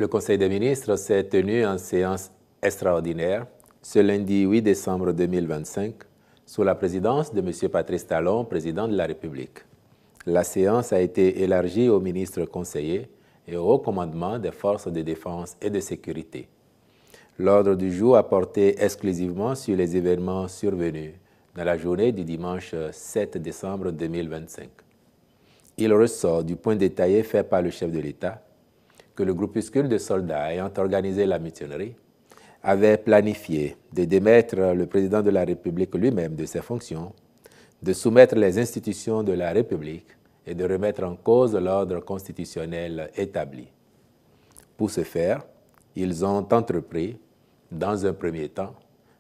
Le Conseil des ministres s'est tenu en séance extraordinaire ce lundi 8 décembre 2025 sous la présidence de M. Patrice Talon, président de la République. La séance a été élargie aux ministres conseillers et au haut commandement des forces de défense et de sécurité. L'ordre du jour a porté exclusivement sur les événements survenus dans la journée du dimanche 7 décembre 2025. Il ressort du point détaillé fait par le chef de l'État que le groupuscule de soldats ayant organisé la mutinerie avait planifié de démettre le président de la République lui-même de ses fonctions, de soumettre les institutions de la République et de remettre en cause l'ordre constitutionnel établi. Pour ce faire, ils ont entrepris, dans un premier temps,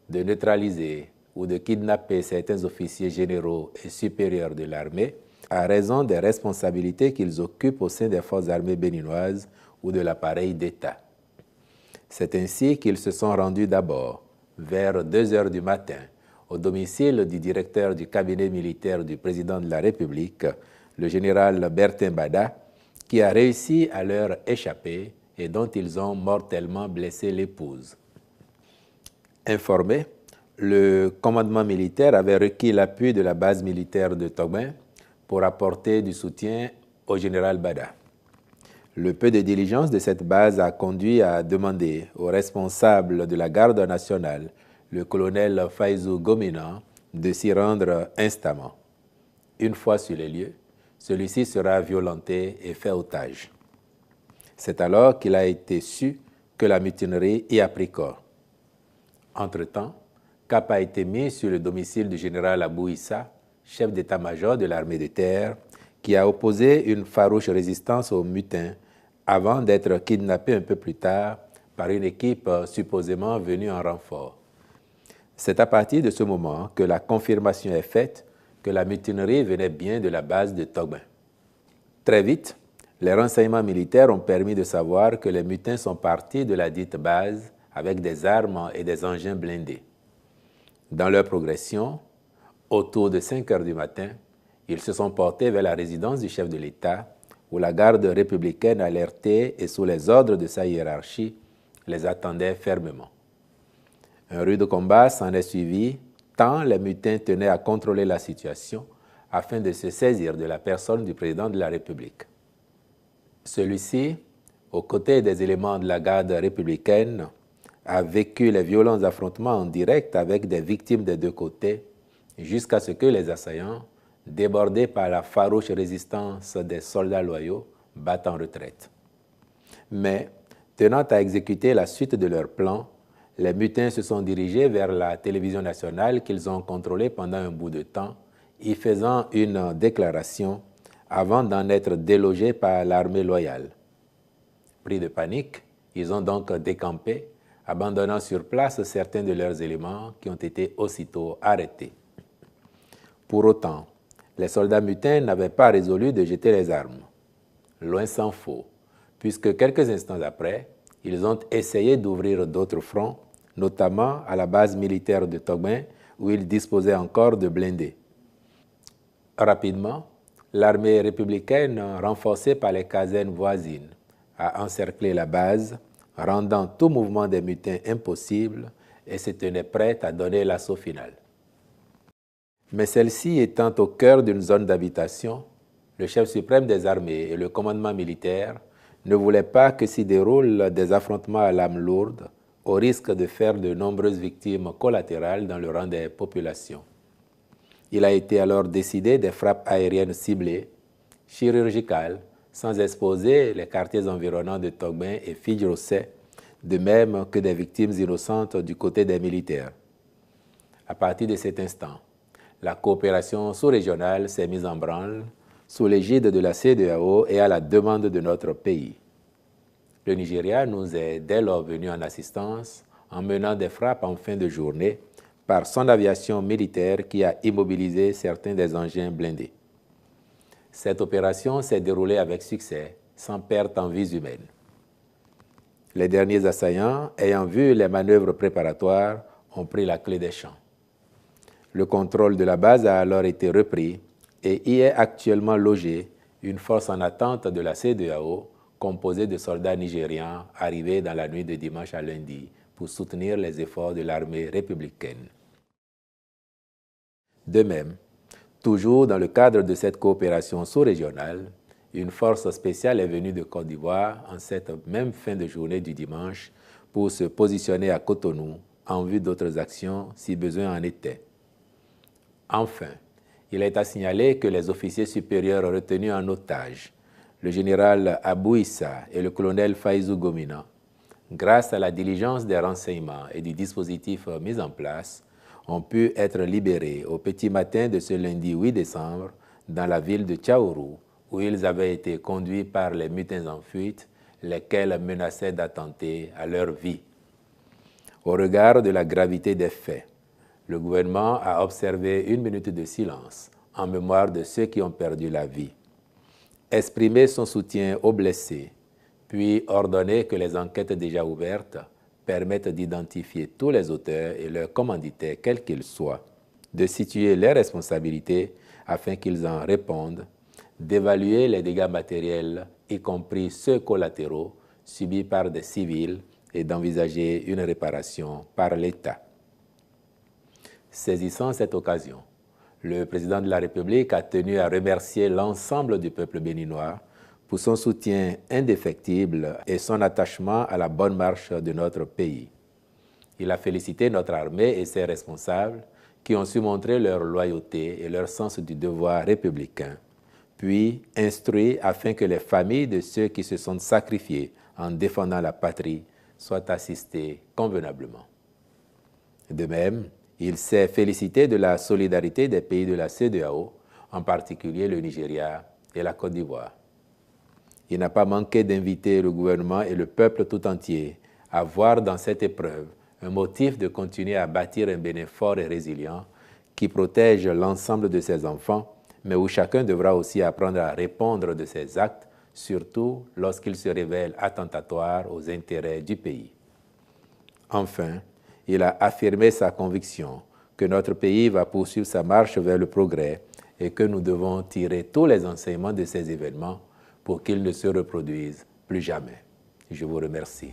de neutraliser ou de kidnapper certains officiers généraux et supérieurs de l'armée à raison des responsabilités qu'ils occupent au sein des forces armées béninoises ou de l'appareil d'État. C'est ainsi qu'ils se sont rendus d'abord, vers 2 heures du matin, au domicile du directeur du cabinet militaire du président de la République, le général Bertin Bada, qui a réussi à leur échapper et dont ils ont mortellement blessé l'épouse. Informé, le commandement militaire avait requis l'appui de la base militaire de Togben pour apporter du soutien au général Bada. Le peu de diligence de cette base a conduit à demander au responsable de la garde nationale, le colonel Faizou Gomina, de s'y rendre instamment. Une fois sur les lieux, celui-ci sera violenté et fait otage. C'est alors qu'il a été su que la mutinerie y a pris corps. Entre-temps, cap a été mis sur le domicile du général Abou Issa, chef d'état-major de l'armée de terre, qui a opposé une farouche résistance aux mutins avant d'être kidnappé un peu plus tard par une équipe supposément venue en renfort. C'est à partir de ce moment que la confirmation est faite que la mutinerie venait bien de la base de Togben. Très vite, les renseignements militaires ont permis de savoir que les mutins sont partis de la dite base avec des armes et des engins blindés. Dans leur progression, autour de 5 heures du matin, ils se sont portés vers la résidence du chef de l'État, où la garde républicaine alertée et sous les ordres de sa hiérarchie les attendait fermement. Un rude combat s'en est suivi, tant les mutins tenaient à contrôler la situation afin de se saisir de la personne du président de la République. Celui-ci, aux côtés des éléments de la garde républicaine, a vécu les violents affrontements en direct avec des victimes des deux côtés, jusqu'à ce que les assaillants, débordés par la farouche résistance des soldats loyaux, battent en retraite. Mais, tenant à exécuter la suite de leur plan, les mutins se sont dirigés vers la télévision nationale qu'ils ont contrôlée pendant un bout de temps, y faisant une déclaration avant d'en être délogés par l'armée loyale. Pris de panique, ils ont donc décampé, abandonnant sur place certains de leurs éléments qui ont été aussitôt arrêtés. Pour autant, les soldats mutins n'avaient pas résolu de jeter les armes. Loin s'en faut, puisque quelques instants après, ils ont essayé d'ouvrir d'autres fronts, notamment à la base militaire de Togben, où ils disposaient encore de blindés. Rapidement, l'armée républicaine, renforcée par les casernes voisines, a encerclé la base, rendant tout mouvement des mutins impossible et se tenait prête à donner l'assaut final. Mais celle-ci étant au cœur d'une zone d'habitation, le chef suprême des armées et le commandement militaire ne voulaient pas que s'y déroulent des affrontements à l'âme lourde, au risque de faire de nombreuses victimes collatérales dans le rang des populations. Il a été alors décidé des frappes aériennes ciblées, chirurgicales, sans exposer les quartiers environnants de Togben et Fidjrosset, de même que des victimes innocentes du côté des militaires. À partir de cet instant, la coopération sous-régionale s'est mise en branle sous l'égide de la CEDEAO et à la demande de notre pays. Le Nigeria nous est dès lors venu en assistance en menant des frappes en fin de journée par son aviation militaire qui a immobilisé certains des engins blindés. Cette opération s'est déroulée avec succès, sans perte en vies humaines. Les derniers assaillants, ayant vu les manœuvres préparatoires, ont pris la clé des champs. Le contrôle de la base a alors été repris et y est actuellement logée une force en attente de la CEDEAO composé de soldats nigérians arrivés dans la nuit de dimanche à lundi pour soutenir les efforts de l'armée républicaine. De même, toujours dans le cadre de cette coopération sous-régionale, une force spéciale est venue de Côte d'Ivoire en cette même fin de journée du dimanche pour se positionner à Cotonou en vue d'autres actions si besoin en était. Enfin, il est à signaler que les officiers supérieurs retenus en otage, le général Abou Issa et le colonel Faïzou Gomina, grâce à la diligence des renseignements et du dispositif mis en place, ont pu être libérés au petit matin de ce lundi 8 décembre dans la ville de Tchaourou, où ils avaient été conduits par les mutins en fuite, lesquels menaçaient d'attenter à leur vie. Au regard de la gravité des faits, le gouvernement a observé une minute de silence en mémoire de ceux qui ont perdu la vie, exprimé son soutien aux blessés, puis ordonné que les enquêtes déjà ouvertes permettent d'identifier tous les auteurs et leurs commanditaires, quels qu'ils soient, de situer les responsabilités afin qu'ils en répondent, d'évaluer les dégâts matériels, y compris ceux collatéraux, subis par des civils, et d'envisager une réparation par l'État. Saisissant cette occasion, le président de la République a tenu à remercier l'ensemble du peuple béninois pour son soutien indéfectible et son attachement à la bonne marche de notre pays. Il a félicité notre armée et ses responsables qui ont su montrer leur loyauté et leur sens du devoir républicain, puis instruit afin que les familles de ceux qui se sont sacrifiés en défendant la patrie soient assistées convenablement. De même, il s'est félicité de la solidarité des pays de la CEDEAO, en particulier le Nigeria et la Côte d'Ivoire. Il n'a pas manqué d'inviter le gouvernement et le peuple tout entier à voir dans cette épreuve un motif de continuer à bâtir un Bénin fort et résilient qui protège l'ensemble de ses enfants, mais où chacun devra aussi apprendre à répondre de ses actes, surtout lorsqu'ils se révèlent attentatoires aux intérêts du pays. Enfin, il a affirmé sa conviction que notre pays va poursuivre sa marche vers le progrès et que nous devons tirer tous les enseignements de ces événements pour qu'ils ne se reproduisent plus jamais. Je vous remercie.